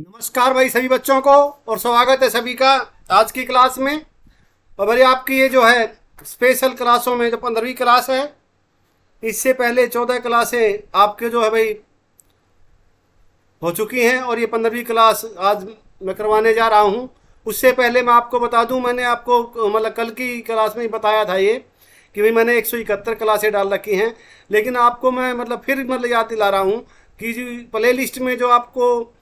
नमस्कार भाई सभी बच्चों को और स्वागत है सभी का आज की क्लास में। और भाई आपकी ये जो है स्पेशल क्लासों में जो 15वीं क्लास है, इससे पहले 14 क्लासें आपके जो है भाई हो चुकी हैं और ये 15वीं क्लास आज मैं करवाने जा रहा हूँ। उससे पहले मैं आपको बता दूँ, मैंने आपको मतलब कल की क्लास में ही बताया था ये कि भाई मैंने 171 क्लासें डाल रखी हैं, लेकिन आपको मैं फिर याद दिला रहा हूँ कि जो प्ले लिस्ट में जो आपको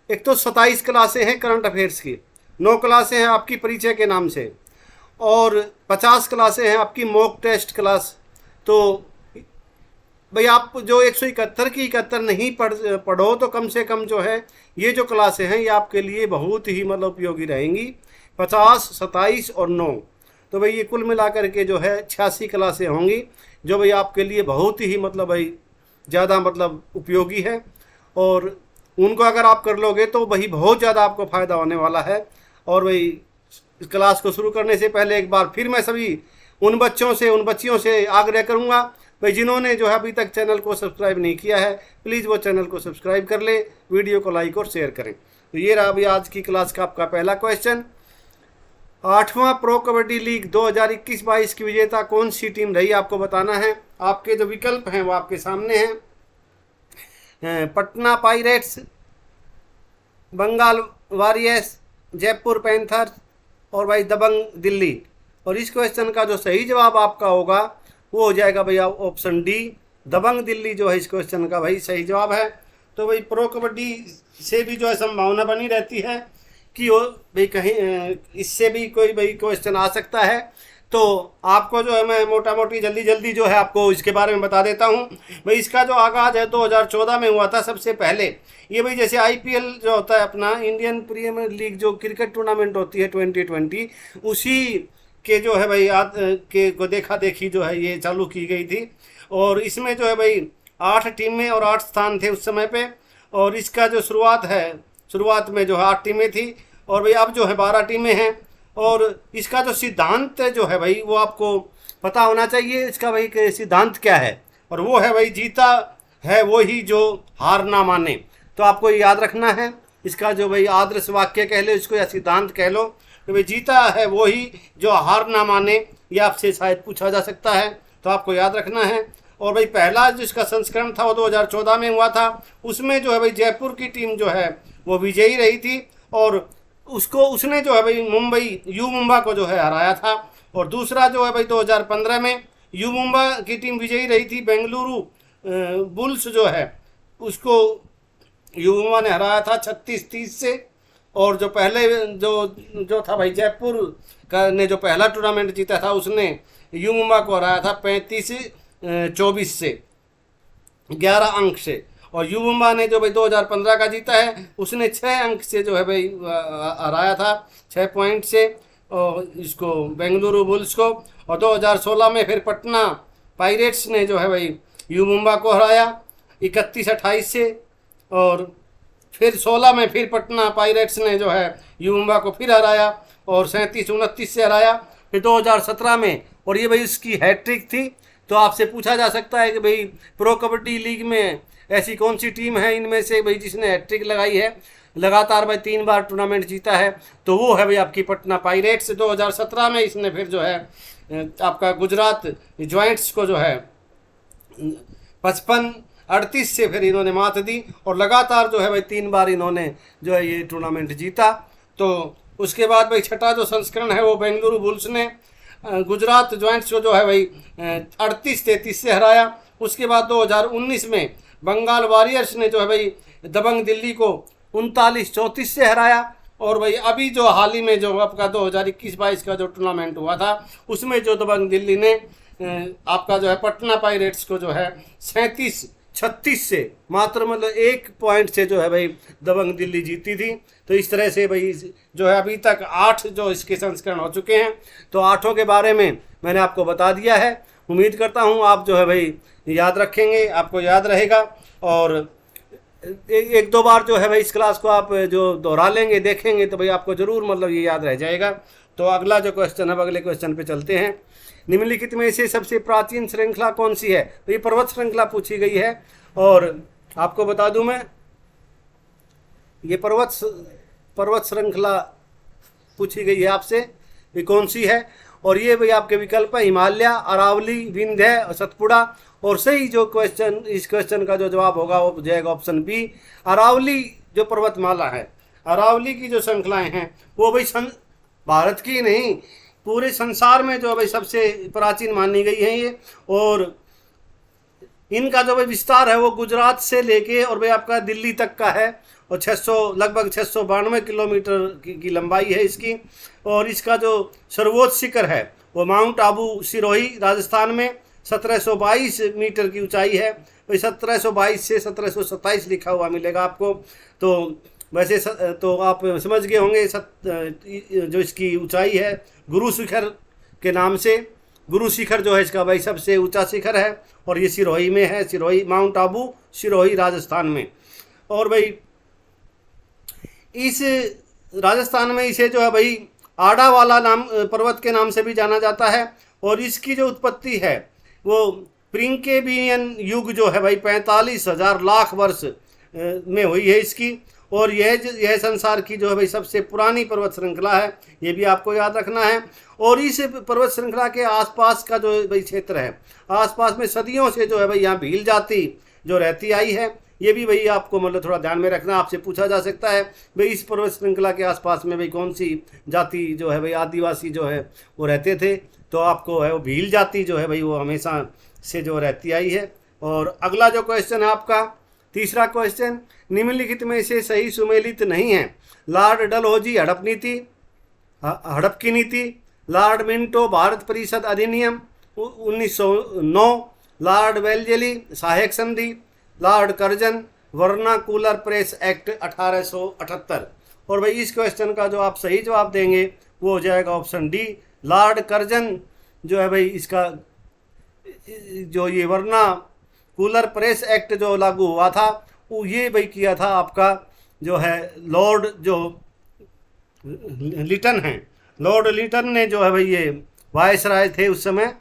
एक तो 27 क्लासें हैं करंट अफेयर्स की, 9 क्लासें हैं आपकी परिचय के नाम से और 50 क्लासें हैं आपकी मॉक टेस्ट क्लास। तो भाई आप जो 171 की 71 नहीं पढ़ो तो कम से कम जो है ये जो क्लासें हैं ये आपके लिए बहुत ही उपयोगी रहेंगी। 50, 27 और 9, तो भाई ये कुल मिलाकर के जो है 86 क्लासें होंगी, जो भाई आपके लिए बहुत ही भाई ज़्यादा उपयोगी है। और उनको अगर आप कर लोगे तो वही बहुत ज़्यादा आपको फ़ायदा होने वाला है। और भाई इस क्लास को शुरू करने से पहले एक बार फिर मैं सभी उन बच्चों से उन बच्चियों से आग्रह करूँगा भाई जिन्होंने जो है अभी तक चैनल को सब्सक्राइब नहीं किया है, प्लीज़ वो चैनल को सब्सक्राइब कर ले, वीडियो को लाइक और शेयर करें। तो ये रहा अभी आज की क्लास का आपका पहला क्वेश्चन। 8वां प्रो कबड्डी लीग 2021-22 की विजेता कौन सी टीम रही, आपको बताना है। आपके जो विकल्प हैं वो आपके सामने हैं। Patna Pirates, Bengal Warriors, Jaipur Panthers और भाई दबंग दिल्ली। और इस क्वेश्चन का जो सही जवाब आपका होगा वो हो जाएगा भैया ऑप्शन डी, दबंग दिल्ली जो है इस क्वेश्चन का भाई सही जवाब है। तो भाई प्रो कबड्डी से भी जो है संभावना बनी रहती है कि वो भाई कहीं इससे भी कोई भाई क्वेश्चन आ सकता है। तो आपको जो है मैं मोटा मोटी जल्दी जल्दी जो है आपको इसके बारे में बता देता हूँ। भाई इसका जो आगाज़ है 2014 में हुआ था सबसे पहले। ये भाई जैसे आईपीएल जो होता है अपना इंडियन प्रीमियर लीग जो क्रिकेट टूर्नामेंट होती है 2020, उसी के जो है भाई के को देखा देखी जो है ये चालू की गई थी। और इसमें जो है भाई 8 टीमें और 8 स्थान थे उस समय पे। और इसका जो शुरुआत में जो है 8 टीमें थी और भाई अब जो है 12 टीमें हैं। और इसका जो सिद्धांत जो है भाई वो आपको पता होना चाहिए, इसका भाई सिद्धांत क्या है। और वो है भाई जीता है वो ही जो हार ना माने। तो आपको ये याद रखना है, इसका जो भाई आदर्श वाक्य कह लो इसको या सिद्धांत कह लो कि भाई जीता है वो ही जो हार ना माने, ये आपसे शायद पूछा जा सकता है, तो आपको याद रखना है। और भाई पहला जिसका संस्करण था वो 2014 में हुआ था, उसमें जो है भाई जयपुर की टीम जो है वो विजयी रही थी और उसने जो है भाई मुंबा को जो है हराया था। और दूसरा जो है भाई 2015 में मुंबा की टीम विजयी रही थी, बेंगलुरु बुल्स जो है उसको मुंबा ने हराया था 36-30 से। और जो पहले जो था भाई जयपुर का ने जो पहला टूर्नामेंट जीता था उसने मुंबा को हराया था 35-24 से 11 अंक से। और मुंबा ने जो भाई 2015 का जीता है उसने 6 अंक से जो है भाई हराया था 6 पॉइंट से और इसको बेंगलुरु बुल्स को। और 2016 में फिर पटना पायरेट्स ने जो है भाई मुंबा को हराया 31-28 से। और फिर 16 में फिर पटना पायरेट्स ने जो है मुंबा को फिर हराया और 37-29 से हराया। फिर 2017 में, और ये भाई उसकी हैट्रिक थी। तो आपसे पूछा जा सकता है कि भाई प्रो कबड्डी लीग में ऐसी कौन सी टीम है इनमें से भाई जिसने हैट्रिक लगाई है, लगातार भाई 3 बार टूर्नामेंट जीता है, तो वो है भाई आपकी पटना पायरेट्स। 2017 में इसने फिर जो है आपका गुजरात जॉइंट्स को जो है 55-38 से फिर इन्होंने मात दी और लगातार जो है भाई 3 बार इन्होंने जो है ये टूर्नामेंट जीता। तो उसके बाद भाई छठा जो संस्करण है वो बेंगलुरु बुल्स ने गुजरात जॉइंट्स को जो है भाई 38-33 से हराया। उसके बाद 2019 में बंगाल वॉरियर्स ने जो है भाई दबंग दिल्ली को 39-34 से हराया। और भाई अभी जो हाल ही में जो आपका 2021-22 का जो टूर्नामेंट हुआ था उसमें जो दबंग दिल्ली ने आपका जो है पटना पायरेट्स को जो है 37-36 से मात्र 1 पॉइंट से जो है भाई दबंग दिल्ली जीती थी। तो इस तरह से भाई जो है अभी तक 8 जो इसके संस्करण हो चुके हैं। तो 8 के बारे में मैंने आपको बता दिया है। उम्मीद करता हूँ आप जो है भाई याद रखेंगे, आपको याद रहेगा। और एक दो बार जो है भाई इस क्लास को आप जो दोहरा लेंगे देखेंगे तो भाई आपको ज़रूर ये याद रह जाएगा। तो अगला जो क्वेश्चन है अगले क्वेश्चन पे चलते हैं। निम्नलिखित में से सबसे प्राचीन श्रृंखला कौन सी है, तो ये पर्वत श्रृंखला पूछी गई है। और आपको बता दूं मैं ये पर्वत श्रृंखला पूछी गई है आपसे, ये कौन सी है। और ये भाई आपके विकल्प है हिमालय, अरावली, विंध्य और सतपुड़ा। और सही जो क्वेश्चन, इस क्वेश्चन का जो जवाब होगा वो हो जाएगा ऑप्शन बी, अरावली जो पर्वतमाला है, अरावली की जो श्रृंखलाएं हैं वो भाई भारत की नहीं पूरे संसार में जो भाई सबसे प्राचीन मानी गई है ये। और इनका जो भाई विस्तार है वो गुजरात से लेके और भाई आपका दिल्ली तक का है। और 600 लगभग 692 किलोमीटर की लंबाई है इसकी। और इसका जो सर्वोच्च शिखर है वो माउंट आबू सिरोही राजस्थान में 1722 मीटर की ऊंचाई है। भाई 1722 से 1727 लिखा हुआ मिलेगा आपको। तो वैसे तो आप समझ गए होंगे जो इसकी ऊंचाई है गुरु शिखर के नाम से। गुरु शिखर जो है इसका भाई सबसे ऊंचा शिखर है और ये सिरोही में है, सिरोही माउंट आबू सिरोही राजस्थान में। और भाई इस राजस्थान में इसे जो है भाई आड़ा वाला नाम पर्वत के नाम से भी जाना जाता है। और इसकी जो उत्पत्ति है वो प्रिंकेबियन युग जो है भाई 45,000 लाख वर्ष में हुई है इसकी। और यह संसार की जो है भाई सबसे पुरानी पर्वत श्रृंखला है, ये भी आपको याद रखना है। और इस पर्वत श्रृंखला के आसपास का जो भाई क्षेत्र है, आसपास में सदियों से जो है भाई यहाँ भील जाति जो रहती आई है, ये भी भाई आपको मतलब थोड़ा ध्यान में रखना। आपसे पूछा जा सकता है भाई इस पर्वत श्रृंखला के आसपास में भाई कौन सी जाति जो है भाई आदिवासी जो है वो रहते थे, तो आपको है वो भील जाति जो है भाई वो हमेशा से जो रहती आई है। और अगला जो क्वेश्चन है आपका तीसरा क्वेश्चन, निम्नलिखित में से सही सुमेलित नहीं है। लॉर्ड डलहौजी हड़प नीति, हड़प की नीति, लॉर्ड मिंटो भारत परिषद अधिनियम 1909, लॉर्ड वेल्जेली सहायक संधि, Lord Curzon vernacular press act 1878। और भाई इस क्वेश्चन का जो आप सही जवाब देंगे वो हो जाएगा ऑप्शन डी, लॉर्ड कर्जन जो है भाई इसका जो ये वर्नाकुलर प्रेस एक्ट जो लागू हुआ था वो ये भाई किया था आपका जो है लॉर्ड जो लिटन है, लॉर्ड लिटन ने जो है भाई ये वायसराय थे उस समय,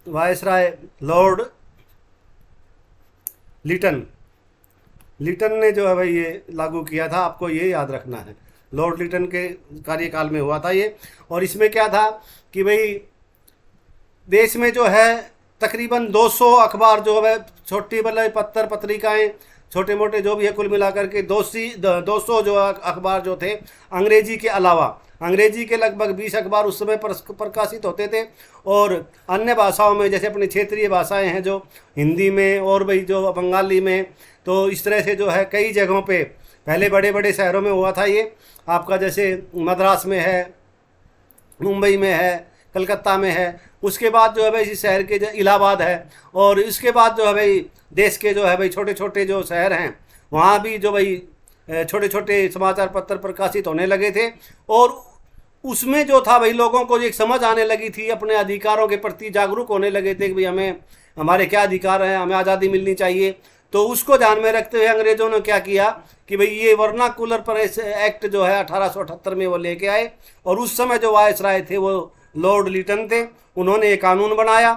वायसराय लॉर्ड लिटन ने जो है भाई ये लागू किया था, आपको ये याद रखना है। लॉर्ड लिटन के कार्यकाल में हुआ था ये। और इसमें क्या था कि भाई देश में जो है तकरीबन 200 अखबार जो है छोटी बल्ले पत्र पत्रिकाएं छोटे मोटे जो भी है कुल मिलाकर के 200 जो अखबार जो थे अंग्रेजी के अलावा, अंग्रेजी के लगभग 20 अखबार उस समय प्रकाशित होते थे। और अन्य भाषाओं में जैसे अपनी क्षेत्रीय भाषाएं हैं जो हिंदी में और भाई जो बंगाली में, तो इस तरह से जो है कई जगहों पे पहले बड़े बड़े शहरों में हुआ था ये आपका, जैसे मद्रास में है, मुंबई में है, कलकत्ता में है। उसके बाद जो है भाई इसी शहर के इलाहाबाद है। और इसके बाद जो है भाई देश के जो है भाई छोटे छोटे जो शहर हैं वहाँ भी जो भाई छोटे छोटे समाचार पत्र प्रकाशित होने लगे थे। और उसमें जो था भाई लोगों को एक समझ आने लगी थी, अपने अधिकारों के प्रति जागरूक होने लगे थे कि भाई हमें हमारे क्या अधिकार हैं, हमें आज़ादी मिलनी चाहिए। तो उसको ध्यान में रखते हुए अंग्रेज़ों ने क्या किया कि भाई ये वर्नाकुलर प्रेस एक्ट जो है 1878 में वो लेके आए। और उस समय जो वायसराय थे वो लॉर्ड लिटन थे, उन्होंने ये कानून बनाया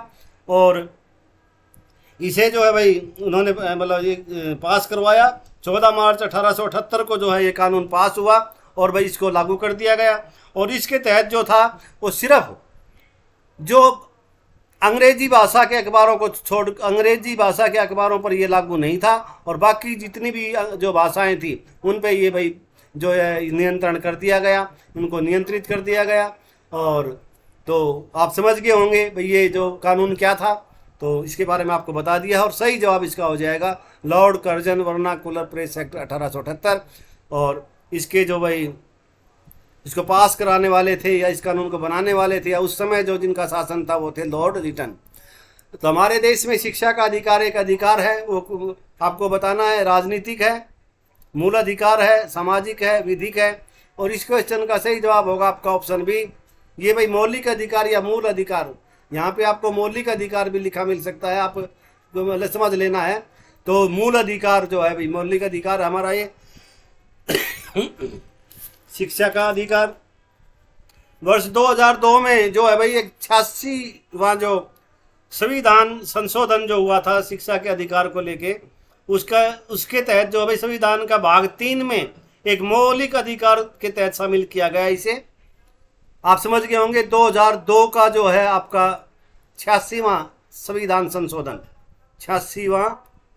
और इसे जो है भाई उन्होंने मतलब ये पास करवाया। 14 मार्च 1878 को जो है ये कानून पास हुआ और भाई इसको लागू कर दिया गया। और इसके तहत जो था वो सिर्फ जो अंग्रेजी भाषा के अखबारों को छोड़, अंग्रेजी भाषा के अखबारों पर ये लागू नहीं था और बाकी जितनी भी जो भाषाएं थी उन पे ये भाई जो है नियंत्रण कर दिया गया, उनको नियंत्रित कर दिया गया। और तो आप समझ गए होंगे भाई ये जो कानून क्या था, तो इसके बारे में आपको बता दिया। और सही जवाब इसका हो जाएगा Lord Curzon vernacular press act 1878। और इसके जो भाई इसको पास कराने वाले थे या इस कानून को बनाने वाले थे या उस समय जो जिनका शासन था वो थे लॉर्ड लिटन। तो हमारे देश में शिक्षा का अधिकार एक अधिकार है, वो आपको बताना है, राजनीतिक है, मूल अधिकार है, सामाजिक है, विधिक है। और इस क्वेश्चन का सही जवाब होगा आपका ऑप्शन बी। ये भाई मौलिक अधिकार या मूल अधिकार, यहाँ पे आपको मौलिक अधिकार भी लिखा मिल सकता है, आप मतलब समझ लेना है। तो मूल अधिकार जो है भाई मौलिक अधिकार हमारा ये शिक्षा का अधिकार। वर्ष 2002 में जो है भाई एक 86वां जो संविधान संशोधन जो हुआ था शिक्षा के अधिकार को लेके, उसका उसके तहत जो है भाई संविधान का भाग 3 में एक मौलिक अधिकार के तहत शामिल किया गया इसे। आप समझ गए होंगे 2002 का जो है आपका 86वां संविधान संशोधन, 86वां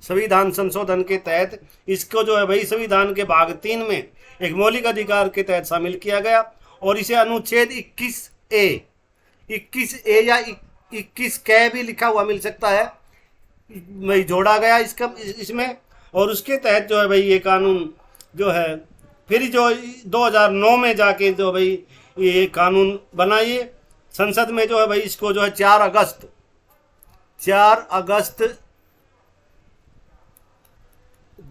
संविधान संशोधन के तहत इसको जो है भाई संविधान के भाग 3 में एक मौलिक अधिकार के तहत शामिल किया गया और इसे अनुच्छेद 21A या 21 कै भी लिखा हुआ मिल सकता है, भाई जोड़ा गया इसमें। और उसके तहत जो है भाई ये कानून जो है फिर जो 2009 में जाके जो भाई ये कानून बना, ये संसद में जो है भाई इसको जो है 4 अगस्त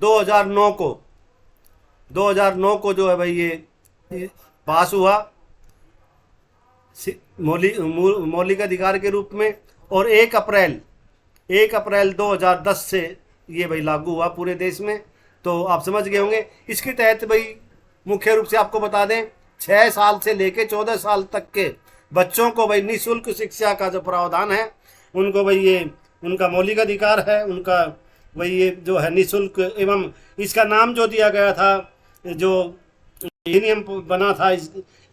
2009 को जो है भाई ये पास हुआ मौलिक अधिकार के रूप में। और 1 अप्रैल 2010 से ये भाई लागू हुआ पूरे देश में। तो आप समझ गए होंगे इसके तहत भाई मुख्य रूप से आपको बता दें 6 साल से लेके 14 साल तक के बच्चों को भाई निःशुल्क शिक्षा का जो प्रावधान है उनको भाई ये उनका मौलिक अधिकार है, उनका भाई ये जो है निःशुल्क एवं इसका नाम जो दिया गया था, जो अधिनियम बना था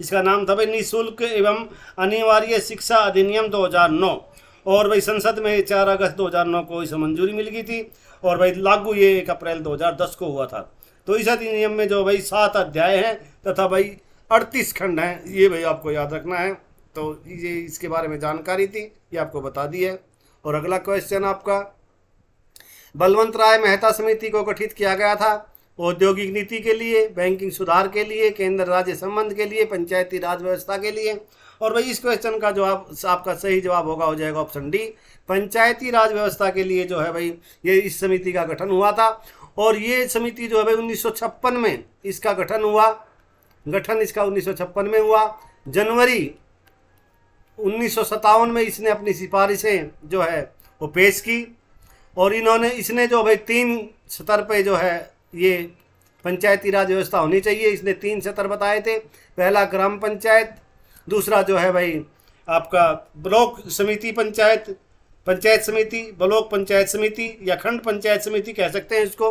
इसका नाम था भाई निःशुल्क एवं अनिवार्य शिक्षा अधिनियम 2009। और भाई संसद में 4 अगस्त 2009 को इसे मंजूरी मिल गई थी और भाई लागू ये 1 अप्रैल 2010 को हुआ था। तो इस अधिनियम में जो भाई 7 अध्याय हैं तथा भाई 38 खंड हैं, ये भाई आपको याद रखना है। तो ये इसके बारे में जानकारी थी, ये आपको बता दी है। और अगला क्वेश्चन आपका, बलवंत राय मेहता समिति को गठित किया गया था औद्योगिक नीति के लिए, बैंकिंग सुधार के लिए, केंद्र राज्य संबंध के लिए, पंचायती राज व्यवस्था के लिए। और भाई इस क्वेश्चन का जो आपका सही जवाब होगा हो जाएगा ऑप्शन डी, पंचायती राज व्यवस्था के लिए जो है भाई ये इस समिति का गठन हुआ था। और ये समिति जो है भाई 1956 में इसका गठन हुआ, गठन इसका 1956 में हुआ। जनवरी 1957 में इसने अपनी सिफारिशें जो है वो पेश की और इसने जो भाई 3 स्तर पे जो है ये पंचायती राज व्यवस्था होनी चाहिए, इसने 3 स्तर बताए थे। पहला ग्राम पंचायत, दूसरा जो है भाई आपका ब्लॉक समिति पंचायत समिति, ब्लॉक पंचायत समिति या खंड पंचायत समिति कह सकते हैं इसको।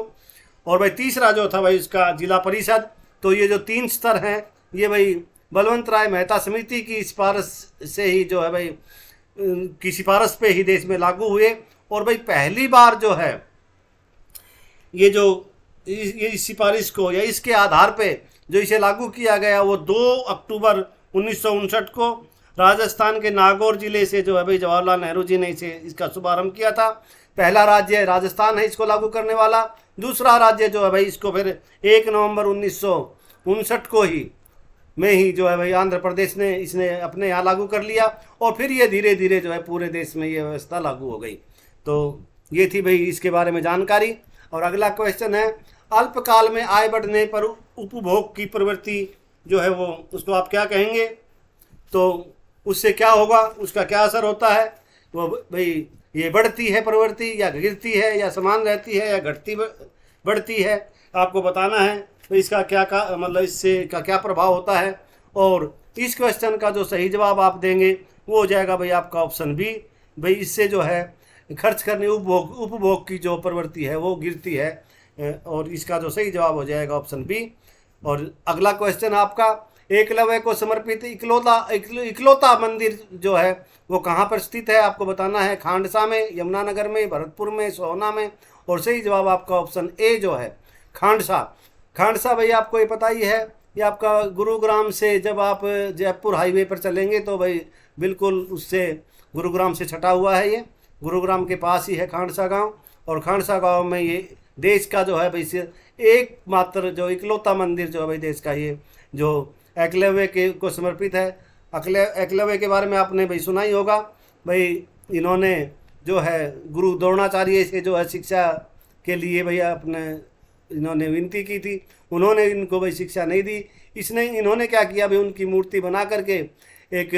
और भाई तीसरा जो था भाई इसका जिला परिषद। तो ये जो 3 स्तर हैं ये भाई बलवंत राय मेहता समिति की सिफारिश से ही जो है भाई की सिफारिश पे ही देश में लागू हुए। और भाई पहली बार जो है ये जो इस सिफारिश को या इसके आधार पे जो इसे लागू किया गया वो 2 अक्टूबर 1959 को राजस्थान के नागौर जिले से जो है भाई जवाहरलाल नेहरू जी ने इसका शुभारंभ किया था। पहला राज्य राजस्थान है इसको लागू करने वाला, दूसरा राज्य जो है भाई इसको फिर 1 नवंबर 1959 को ही जो है भाई आंध्र प्रदेश ने इसने अपने यहाँ लागू कर लिया और फिर ये धीरे धीरे जो है पूरे देश में ये व्यवस्था लागू हो गई। तो ये थी भाई इसके बारे में जानकारी। और अगला क्वेश्चन है, अल्पकाल में आय बढ़ने पर उपभोग की प्रवृत्ति जो है वो उसको आप क्या कहेंगे? तो उससे क्या होगा, उसका क्या असर होता है? वो भाई ये बढ़ती है प्रवृत्ति या गिरती है या समान रहती है या घटती बढ़ती है, आपको बताना है। तो इसका मतलब इससे का क्या प्रभाव होता है। और इस क्वेश्चन का जो सही जवाब आप देंगे वो हो जाएगा भाई आपका ऑप्शन बी। भाई इससे जो है खर्च करने उपभोग की जो प्रवृत्ति है वो गिरती है और इसका जो सही जवाब हो जाएगा ऑप्शन बी। और अगला क्वेश्चन आपका, एकलव्य को समर्पित इकलौता मंदिर जो है वो कहाँ पर स्थित है, आपको बताना है। खांडसा में, यमुनानगर में, भरतपुर में, सोहना में। और सही जवाब आपका ऑप्शन ए जो है खांडसा भाई आपको ये पता ही है, ये आपका गुरुग्राम से जब आप जयपुर हाईवे पर चलेंगे तो भाई बिल्कुल उससे गुरुग्राम से छटा हुआ है, ये गुरुग्राम के पास ही है खांडसा गांव। और खांडसा गांव में ये देश का जो है भाई एकमात्र जो इकलौता मंदिर जो है भाई देश का ये जो एकलव्य के को समर्पित है। एकलव्य के बारे में आपने भाई सुना ही होगा। भाई इन्होंने जो है गुरु द्रोणाचार्य से जो है शिक्षा के लिए भाई अपने इन्होंने विनती की थी, उन्होंने इनको भाई शिक्षा नहीं दी। इन्होंने क्या किया भाई, उनकी मूर्ति बना करके एक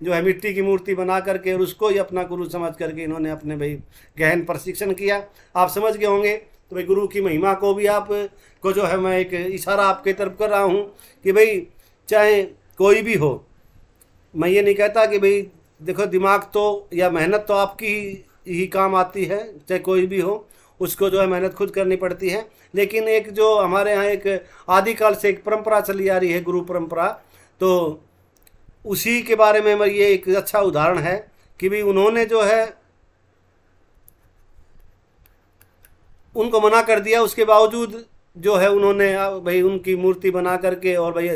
जो है मिट्टी की मूर्ति बना करके और उसको ही अपना गुरु समझ करके इन्होंने अपने भाई गहन प्रशिक्षण किया। आप समझ गए होंगे। तो भाई गुरु की महिमा को भी आप को जो है मैं एक इशारा आपके तरफ कर रहा हूँ कि भाई चाहे कोई भी हो, मैं ये नहीं कहता कि भाई देखो दिमाग तो या मेहनत तो आपकी ही काम आती है, चाहे कोई भी हो। उसको जो है मेहनत खुद करनी पड़ती है। लेकिन एक जो हमारे यहाँ एक आदिकाल से एक परंपरा चली आ रही है, गुरु परंपरा, तो उसी के बारे में ये एक अच्छा उदाहरण है कि भी उन्होंने जो है उनको मना कर दिया, उसके बावजूद जो है उन्होंने भाई उनकी मूर्ति बना करके और भाई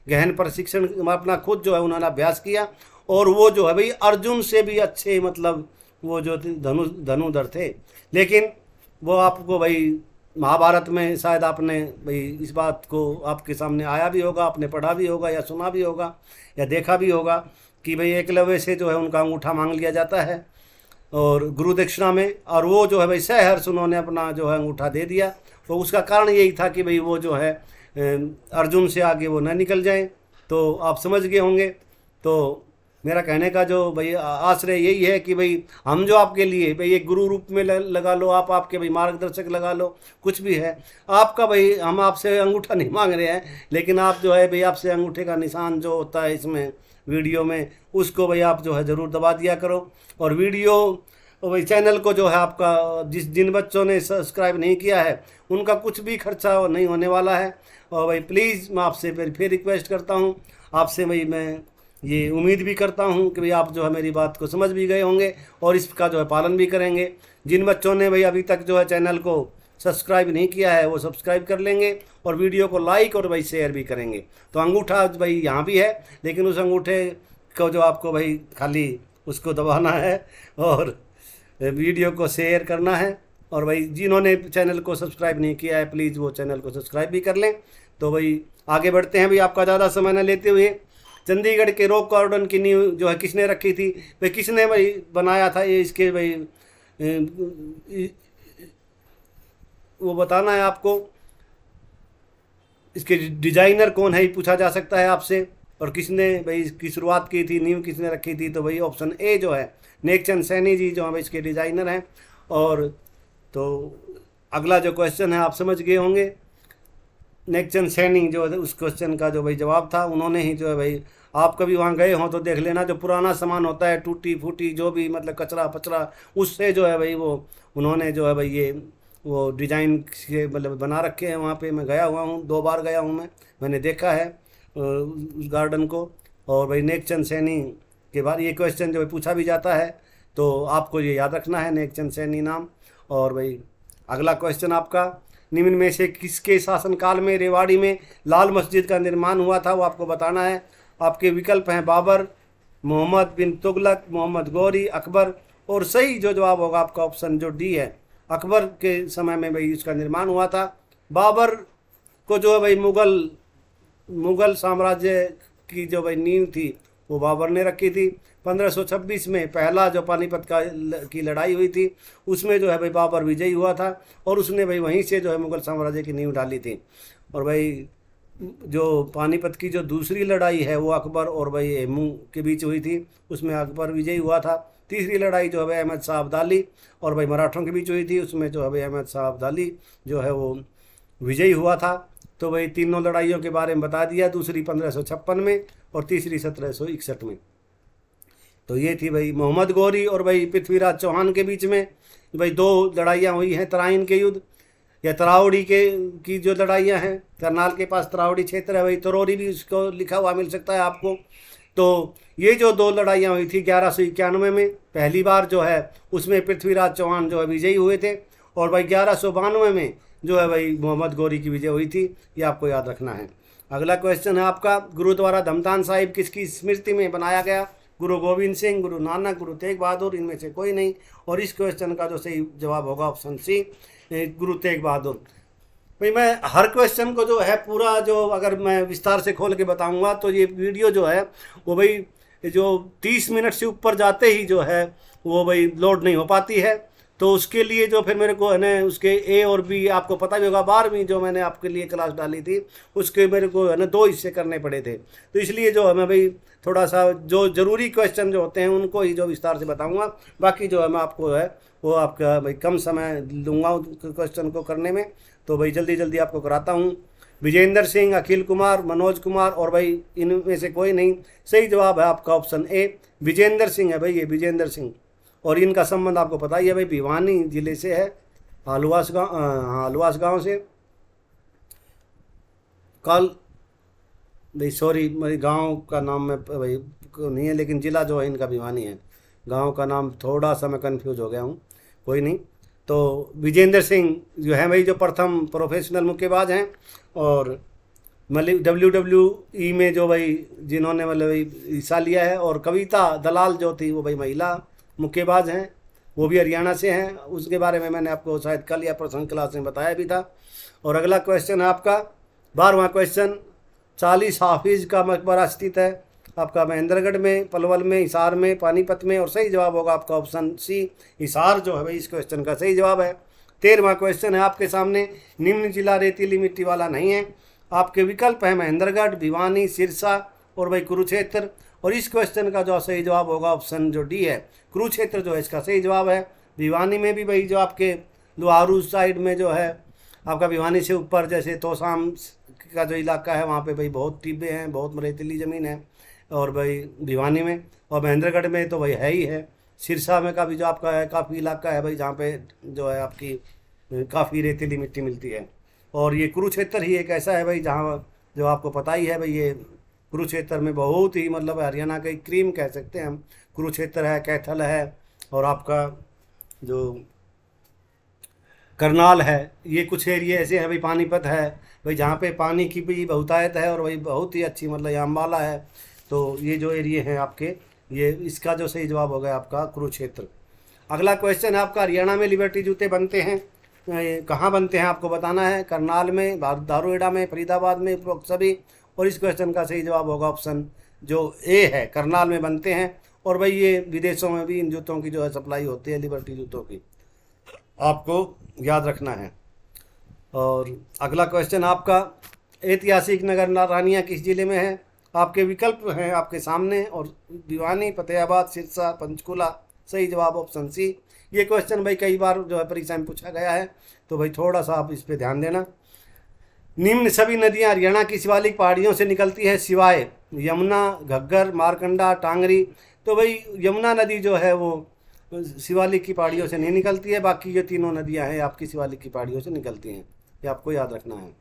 गहन प्रशिक्षण अपना खुद जो है उन्होंने अभ्यास किया, और वो जो है भाई अर्जुन से भी अच्छे मतलब वो जो धनुधर थे। लेकिन वो आपको भाई महाभारत में शायद आपने भाई इस बात को आपके सामने आया भी होगा, आपने पढ़ा भी होगा या सुना भी होगा या देखा भी होगा कि भाई एकलव्य से जो है उनका अंगूठा मांग लिया जाता है और गुरु दक्षिणा में, और वो जो है भाई सहर्ष उन्होंने अपना जो है अंगूठा दे दिया। तो उसका कारण यही था कि भाई वो जो है अर्जुन से आगे वो न निकल जाएं। तो आप समझ गए होंगे। तो मेरा कहने का जो भाई आश्रय यही है कि भाई हम जो आपके लिए भाई एक गुरु रूप में लगा लो, आप आपके भाई मार्गदर्शक लगा लो, कुछ भी है आपका भाई, हम आपसे अंगूठा नहीं मांग रहे हैं, लेकिन आप जो है भाई आपसे अंगूठे का निशान जो होता है इसमें वीडियो में, उसको भाई आप जो है ज़रूर दबा दिया करो। और वीडियो भाई चैनल को जो है आपका जिन बच्चों ने सब्सक्राइब नहीं किया है उनका कुछ भी खर्चा नहीं होने वाला है। और भाई प्लीज़ मैं आपसे फिर रिक्वेस्ट करता हूँ आपसे, भाई मैं ये उम्मीद भी करता हूँ कि भाई आप जो है मेरी बात को समझ भी गए होंगे और इसका जो है पालन भी करेंगे। जिन बच्चों ने भाई अभी तक जो है चैनल को सब्सक्राइब नहीं किया है वो सब्सक्राइब कर लेंगे और वीडियो को लाइक और भाई शेयर भी करेंगे। तो अंगूठा भाई यहाँ भी है, लेकिन उस अंगूठे को जो आपको भाई खाली उसको दबाना है और वीडियो को शेयर करना है। और भाई जिन्होंने चैनल को सब्सक्राइब नहीं किया है प्लीज़ वो चैनल को सब्सक्राइब भी कर लें। तो भाई आगे बढ़ते हैं भाई, आपका ज़्यादा समय न लेते हुए। चंडीगढ़ के रॉक गार्डन की नींव जो है किसने रखी थी भाई, किसने भाई बनाया था ये, इसके भाई वो बताना है आपको। इसके डिजाइनर कौन है ये पूछा जा सकता है आपसे, और किसने भाई इसकी शुरुआत की थी, नींव किसने रखी थी। तो भाई ऑप्शन ए जो है नेकचंद सैनी जी जो है भाई इसके डिजाइनर हैं। और तो अगला जो क्वेश्चन है आप समझ गए होंगे, नेकचंद सैनी जो है उस क्वेश्चन का जो भाई जवाब था, उन्होंने ही जो है भाई, आप कभी वहाँ गए हों तो देख लेना, जो पुराना सामान होता है टूटी फूटी जो भी मतलब कचरा पचरा, उससे जो है भाई वो उन्होंने जो है भाई ये वो डिज़ाइन के मतलब बना रखे हैं। वहाँ पे मैं गया हुआ हूँ, 2 बार गया हूँ मैंने देखा है उस गार्डन को। और भाई नेकचंद सैनी के बाद ये क्वेश्चन जो पूछा भी जाता है तो आपको ये याद रखना है, नेकचंद सैनी नाम। और भाई अगला क्वेश्चन आपका, निम्न में से किसके शासनकाल में रेवाड़ी में लाल मस्जिद का निर्माण हुआ था, वो आपको बताना है। आपके विकल्प हैं बाबर, मोहम्मद बिन तुगलक, मोहम्मद गौरी, अकबर। और सही जो जवाब होगा आपका ऑप्शन जो डी है, अकबर के समय में भाई इसका निर्माण हुआ था। बाबर को जो है भाई मुग़ल साम्राज्य की जो भाई नींव थी वो बाबर ने रखी थी। 1526 में पहला जो पानीपत की लड़ाई हुई थी उसमें जो है भाई बाबर विजयी हुआ था और उसने भाई वहीं से जो है मुग़ल साम्राज्य की नींव डाली थी। और भाई जो पानीपत की जो दूसरी लड़ाई है वो अकबर और भाई हेमू के बीच हुई थी, उसमें अकबर विजयी हुआ था। तीसरी लड़ाई जो है भाई अहमद शाह अब्दाली और भाई मराठों के बीच हुई थी, उसमें जो है भाई अहमद शाह अब्दाली जो है वो विजयी हुआ था। तो भाई तीनों लड़ाइयों के बारे में बता दिया, दूसरी 1556 में और तीसरी 1761 में। तो ये थी भाई मोहम्मद गौरी और भाई पृथ्वीराज चौहान के बीच में भाई 2 लड़ाइयाँ हुई हैं, तराइन के युद्ध या तरावड़ी की जो लड़ाइयाँ हैं, करनाल के पास तरावड़ी क्षेत्र है भाई, तरोरी भी उसको लिखा हुआ मिल सकता है आपको। तो ये जो 2 लड़ाइयाँ हुई थी 1191 में पहली बार जो है उसमें पृथ्वीराज चौहान जो है विजयी हुए थे, और भाई 1192 में जो है भाई मोहम्मद गौरी की विजय हुई थी, ये आपको याद रखना है। अगला क्वेश्चन है आपका, गुरुद्वारा धमतान साहिब किसकी स्मृति में बनाया गया, गुरु गोविंद सिंह, गुरु नानक, गुरु तेग बहादुर, इनमें से कोई नहीं। और इस क्वेश्चन का जो सही जवाब होगा ऑप्शन सी, गुरु तेग बहादुर। भाई मैं हर क्वेश्चन को जो है पूरा जो अगर मैं विस्तार से खोल के बताऊंगा तो ये वीडियो जो है वो भाई जो 30 मिनट से ऊपर जाते ही जो है वो भाई लोड नहीं हो पाती है। तो उसके लिए जो फिर मेरे को है ना उसके ए और बी, आपको पता भी होगा 12वीं जो मैंने आपके लिए क्लास डाली थी उसके मेरे को है ना 2 हिस्से करने पड़े थे। तो इसलिए जो है मैं भाई थोड़ा सा जो ज़रूरी क्वेश्चन जो होते हैं उनको ही जो विस्तार से बताऊंगा, बाकी जो है मैं आपको है वो आपका भाई कम समय लूँगा क्वेश्चन को करने में। तो भाई जल्दी जल्दी आपको कराता हूँ। विजेंद्र सिंह, अखिल कुमार, मनोज कुमार और भाई इनमें से कोई नहीं। सही जवाब है आपका ऑप्शन ए, विजेंद्र सिंह है भाई, ये विजेंद्र सिंह। और इनका संबंध आपको पता ही है भाई भिवानी ज़िले से है। हालुआस गाँव, हाँ हालुआस गाँव से। कल भाई सॉरी, मेरी गांव का नाम में भाई को नहीं है, लेकिन ज़िला जो है इनका भिवानी है। गांव का नाम थोड़ा सा मैं कंफ्यूज हो गया हूँ, कोई नहीं। तो विजेंद्र सिंह जो है भाई, जो प्रथम प्रोफेशनल मुक्केबाज हैं, और मतलब WWE में जो भाई जिन्होंने मतलब भाई हिस्सा लिया है। और कविता दलाल जो थी वो भाई महिला मुक्केबाज हैं, वो भी हरियाणा से हैं। उसके बारे में मैंने आपको शायद कल या प्रसंग क्लास में बताया भी था। और अगला क्वेश्चन है आपका 12वां क्वेश्चन, 40 हाफिज का मकबरा स्थित है आपका महेंद्रगढ़ में, पलवल में, हिसार में, पानीपत में। और सही जवाब होगा आपका ऑप्शन सी, हिसार जो है भाई इस क्वेश्चन का सही जवाब है। 13वां क्वेश्चन है आपके सामने, निम्न जिला रेतीली मिट्टी वाला नहीं है। आपके विकल्प है महेंद्रगढ़, भिवानी, सिरसा और भाई कुरुक्षेत्र। और इस क्वेश्चन का जो सही जवाब होगा ऑप्शन जो डी है, कुरुक्षेत्र जो है इसका सही जवाब है। भिवानी में भी भाई जो आपके लोहारू साइड में जो है आपका, भिवानी से ऊपर जैसे तोसाम का जो इलाका है वहाँ पे भाई बहुत टिब्बे हैं, बहुत रेतीली ज़मीन है। और भाई भिवानी में, और महेंद्रगढ़ में तो भाई है ही है। सिरसा में का भी जो आपका है काफ़ी इलाका है भाई जहाँ पे जो है आपकी काफ़ी रेतीली मिट्टी मिलती है। और ये कुरुक्षेत्र ही एक ऐसा है भाई जहाँ जो आपको पता ही है भाई, ये कुरुक्षेत्र में बहुत ही मतलब हरियाणा का क्रीम कह सकते हैं हम। कुरुक्षेत्र है, कैथल है, और आपका जो करनाल है, ये कुछ एरिए ऐसे हैं भाई। पानीपत है भाई जहाँ पे पानी की भी बहुतायत है, और भाई बहुत ही अच्छी मतलब यहाँ अम्बाला है। तो ये जो एरिए हैं आपके, ये इसका जो सही जवाब होगा आपका कुरुक्षेत्र। अगला क्वेश्चन है आपका, हरियाणा में लिबर्टी जूते बनते हैं, कहाँ बनते हैं आपको बताना है। करनाल में, दारूहेड़ा में, फरीदाबाद में, उपरोक्त सभी। और इस क्वेश्चन का सही जवाब होगा ऑप्शन जो ए है, करनाल में बनते हैं। और भाई ये विदेशों में भी इन जूतों की जो है सप्लाई होती है, लिबर्टी जूतों की, आपको याद रखना है। और अगला क्वेश्चन आपका, ऐतिहासिक नगर नारानिया किस जिले में है। आपके विकल्प हैं आपके सामने, और भिवानी, फतेहाबाद, सिरसा, पंचकुला। सही जवाब ऑप्शन सी। ये क्वेश्चन भाई कई बार जो है परीक्षा में पूछा गया है, तो भाई थोड़ा सा आप इस पर ध्यान देना। निम्न सभी नदियां हरियाणा की शिवालिक पहाड़ियों से निकलती है सिवाय यमुना, घग्गर, मारकंडा, टांगरी। तो भाई यमुना नदी जो है वो शिवालिक की पहाड़ियों से नहीं निकलती है, बाकी ये तीनों नदियां हैं आपकी शिवालिक की पहाड़ियों से निकलती हैं, ये आपको याद रखना है।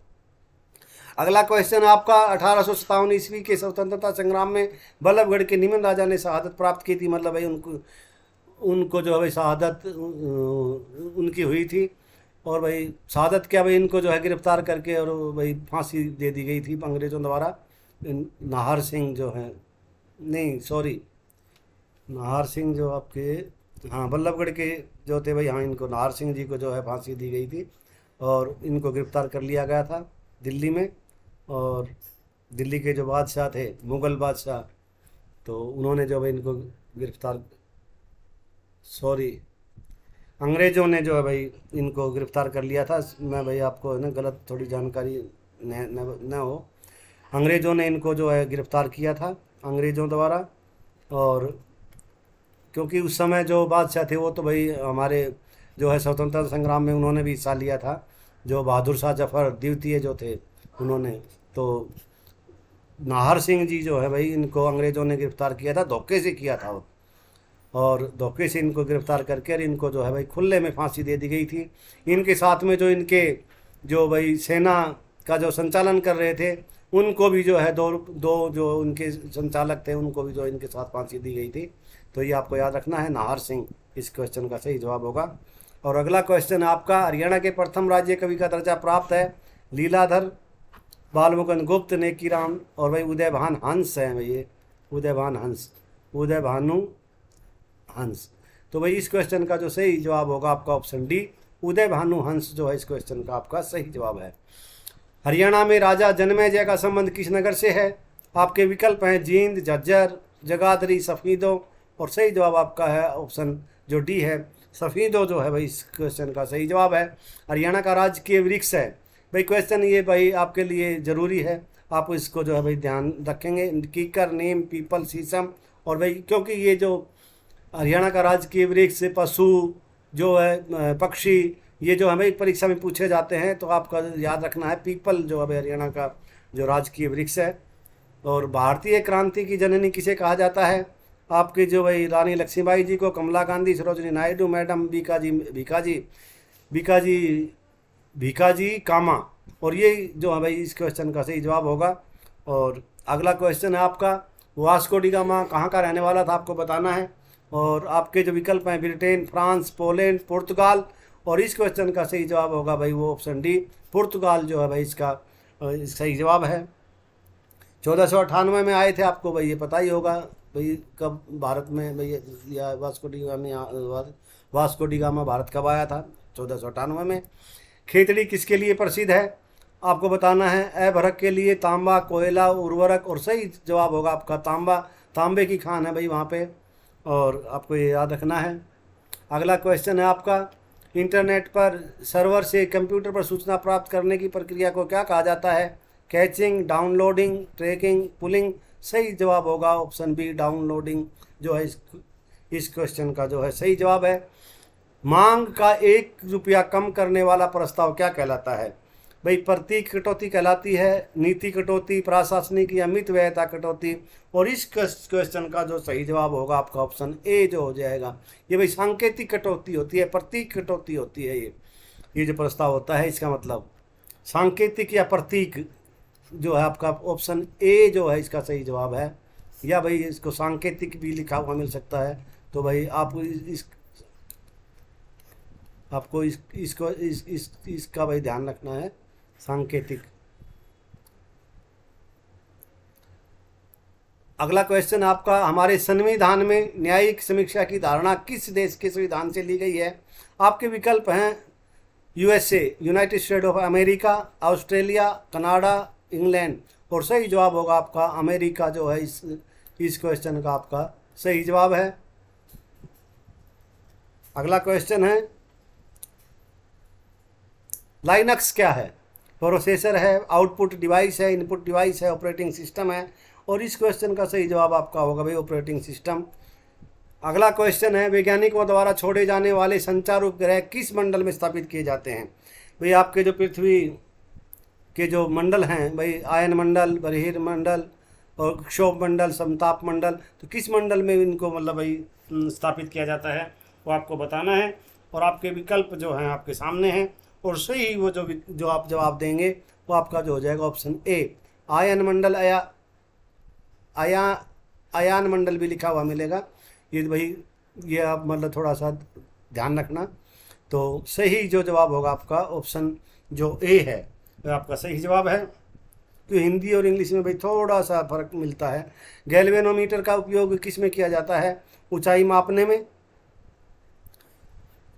अगला क्वेश्चन आपका, 1857 ईस्वी के स्वतंत्रता संग्राम में बल्लभगढ़ के निमन राजा ने शहादत प्राप्त की थी। मतलब भाई उनको जो है भाई शहादत उनकी हुई थी। और भाई शहादत क्या भाई, इनको जो है गिरफ्तार करके और भाई फांसी दे दी गई थी अंग्रेज़ों द्वारा। नाहर सिंह जो है, नहीं सॉरी, नाहर सिंह जो आपके, हाँ बल्लभगढ़ के जो थे भाई, हाँ इनको नाहर सिंह जी को जो है फांसी दी गई थी, और इनको गिरफ्तार कर लिया गया था दिल्ली में। और दिल्ली के जो बादशाह थे, मुग़ल बादशाह, तो उन्होंने जो है इनको गिरफ्तार, सॉरी अंग्रेज़ों ने जो है भाई इनको गिरफ्तार कर लिया था। मैं भाई आपको है ना गलत थोड़ी जानकारी न हो, अंग्रेज़ों ने इनको जो है गिरफ्तार किया था अंग्रेज़ों द्वारा। और क्योंकि उस समय जो बादशाह थे वो तो भाई हमारे जो है स्वतंत्रता संग्राम में उन्होंने भी हिस्सा लिया था, जो बहादुर शाह जफर द्वितीय जो थे उन्होंने। तो नाहर सिंह जी जो है भाई, इनको अंग्रेज़ों ने गिरफ्तार किया था, धोखे से किया था, और धोखे से इनको गिरफ्तार करके और इनको जो है भाई खुले में फांसी दे दी गई थी। इनके साथ में जो इनके जो भाई सेना का जो संचालन कर रहे थे, उनको भी जो है दो जो उनके संचालक थे, उनको भी जो इनके साथ फांसी दी गई थी। तो ये आपको याद रखना है, नाहर सिंह इस क्वेश्चन का सही जवाब होगा। और अगला क्वेश्चन आपका, हरियाणा के प्रथम राज्य कवि का दर्जा प्राप्त है लीलाधर, बालमुकुंद गुप्त, नेकीराम और भाई उदयभान हंस है भाई, ये उदयभान हंस, उदयभानु हंस। तो भाई इस क्वेश्चन का जो सही जवाब होगा आपका ऑप्शन डी, उदयभानु हंस जो है इस क्वेश्चन का आपका सही जवाब है। हरियाणा में राजा जन्मेजय का संबंध किस नगर से है। आपके विकल्प हैं जींद, झज्जर, जगाधरी, सफीदो। और सही जवाब आपका है ऑप्शन जो डी है, सफीदो जो है भाई इस क्वेश्चन का सही जवाब है। हरियाणा का राजकीय वृक्ष है भाई, क्वेश्चन ये भाई आपके लिए ज़रूरी है, आप इसको जो है भाई ध्यान रखेंगे। कीकर, नीम, पीपल, शीशम। और भाई क्योंकि ये जो हरियाणा का राजकीय वृक्ष, पशु जो है, पक्षी, ये जो हमें परीक्षा में पूछे जाते हैं, तो आपका याद रखना है पीपल जो है हरियाणा का जो राजकीय वृक्ष है। और भारतीय क्रांति की जननी किसे कहा जाता है। आपकी जो भाई रानी लक्ष्मीबाई जी को, कमला गांधी, सरोजिनी नायडू, मैडम भीकाजी भिकाजी कामा, और ये जो है भाई इस क्वेश्चन का सही जवाब होगा। और अगला क्वेश्चन है आपका, वास्को डी गामा कहाँ का रहने वाला था, आपको बताना है। और आपके जो विकल्प हैं ब्रिटेन, फ्रांस, पोलैंड, पुर्तगाल, और इस क्वेश्चन का सही जवाब होगा भाई वो ऑप्शन डी, पुर्तगाल जो है भाई इसका सही जवाब है। 1498 में आए थे, आपको भाई ये पता ही होगा भाई कब भारत में भाई या वास्को डी गामा भारत कब आया था, 1498 में। खेतड़ी किसके लिए प्रसिद्ध है, आपको बताना है। अभ्रक के लिए, तांबा, कोयला, उर्वरक, और सही जवाब होगा आपका तांबा, तांबे की खान है भाई वहाँ पे, और आपको ये याद रखना है। अगला क्वेश्चन है आपका, इंटरनेट पर सर्वर से कंप्यूटर पर सूचना प्राप्त करने की प्रक्रिया को क्या कहा जाता है, कैचिंग, डाउनलोडिंग, ट्रैकिंग, पुलिंग। सही जवाब होगा ऑप्शन बी, डाउनलोडिंग जो है इस क्वेश्चन का जो है सही जवाब है। मांग का 1 रुपया कम करने वाला प्रस्ताव क्या कहलाता है, भाई प्रतीक कटौती कहलाती है, नीति कटौती, प्रशासनिक या मित व्ययता कटौती। और इस क्वेश्चन का जो सही जवाब होगा आपका ऑप्शन ए जो हो जाएगा, ये भाई सांकेतिक कटौती होती है, प्रतीक कटौती होती है। ये जो प्रस्ताव होता है इसका मतलब सांकेतिक या प्रतीक जो है आपका ऑप्शन ए जो है इसका सही जवाब है। या भाई इसको सांकेतिक भी लिखा हुआ मिल सकता है, तो भाई आपको इसका भाई ध्यान रखना है, सांकेतिक। अगला क्वेश्चन आपका, हमारे संविधान में न्यायिक समीक्षा की धारणा किस देश के संविधान से ली गई है। आपके विकल्प हैं USA, United state of America, Australia, Canada, England, और सही जवाब होगा आपका अमेरिका जो है इस क्वेश्चन का आपका सही जवाब है। अगला क्वेश्चन है, लाइनक्स क्या है, प्रोसेसर है, आउटपुट डिवाइस है, इनपुट डिवाइस है, ऑपरेटिंग सिस्टम है, और इस क्वेश्चन का सही जवाब आपका होगा भाई ऑपरेटिंग सिस्टम। अगला क्वेश्चन है, वैज्ञानिकों द्वारा छोड़े जाने वाले संचार उपग्रह किस मंडल में स्थापित किए जाते हैं। भाई आपके जो पृथ्वी के जो मंडल हैं भाई, आयन मंडल, बरहीर मंडल और क्षोभ मंडल, समताप मंडल, तो किस मंडल में इनको मतलब भाई स्थापित किया जाता है वो आपको बताना है। और आपके विकल्प जो हैं आपके सामने हैं, और सही वो जो आप जवाब देंगे वो आपका जो हो जाएगा ऑप्शन ए, आयन मंडल, आयान मंडल भी लिखा हुआ मिलेगा। ये भाई ये आप मतलब थोड़ा सा ध्यान रखना। तो सही जो जवाब होगा आपका ऑप्शन जो ए है वो आपका सही जवाब है। तो हिंदी और इंग्लिश में भाई थोड़ा सा फर्क मिलता है। गैल्वेनोमीटर का उपयोग किस में किया जाता है, ऊंचाई मापने में,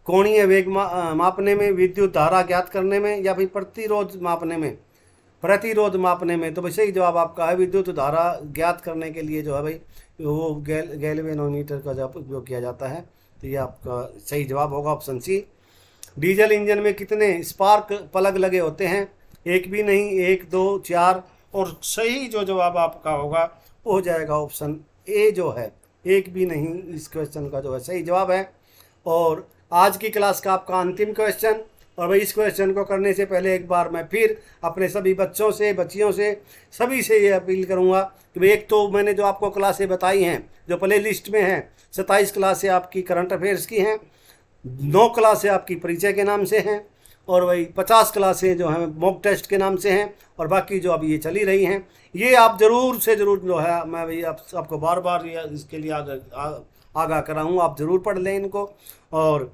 कोणीय वेग मापने में, विद्युत धारा ज्ञात करने में, या फिर प्रतिरोध मापने में, प्रतिरोध मापने में। तो भाई सही जवाब आपका है विद्युत धारा ज्ञात करने के लिए जो है भाई वो गैल्वेनोमीटर का जब उपयोग किया जाता है। तो ये आपका सही जवाब होगा ऑप्शन सी। डीजल इंजन में कितने स्पार्क प्लग लगे होते हैं, एक भी नहीं, 1, 2, 4, और सही जो जवाब आपका होगा वो हो जाएगा ऑप्शन ए जो है, एक भी नहीं, इस क्वेश्चन का जो है सही जवाब है। और आज की क्लास का आपका अंतिम क्वेश्चन, और भाई इस क्वेश्चन को करने से पहले एक बार मैं फिर अपने सभी बच्चों से, बच्चियों से, सभी से ये अपील करूंगा कि भाई एक तो मैंने जो आपको क्लासें बताई हैं जो प्ले लिस्ट में हैं, 27 क्लासें आपकी करंट अफेयर्स की हैं, 9 क्लासें आपकी परिचय के नाम से हैं, और वही 50 क्लासें जो हैं मॉक टेस्ट के नाम से हैं, और बाकी जो अभी ये चली रही हैं ये आप ज़रूर से ज़रूर जो है मैं भाई आपको बार बार इसके लिए आगाह कराऊँ, आप ज़रूर पढ़ लें इनको, और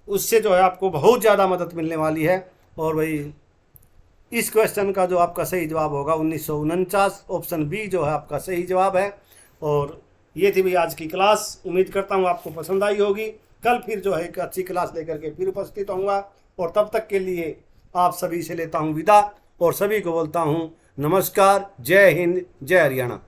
उससे जो है आपको बहुत ज़्यादा मदद मिलने वाली है। और भाई इस क्वेश्चन का जो आपका सही जवाब होगा 1949, ऑप्शन बी जो है आपका सही जवाब है। और ये थी भाई आज की क्लास, उम्मीद करता हूँ आपको पसंद आई होगी। कल फिर जो है एक अच्छी क्लास लेकर के फिर उपस्थित होऊंगा, और तब तक के लिए आप सभी से लेता हूँ विदा, और सभी को बोलता हूँ नमस्कार, जय हिंद, जय हरियाणा।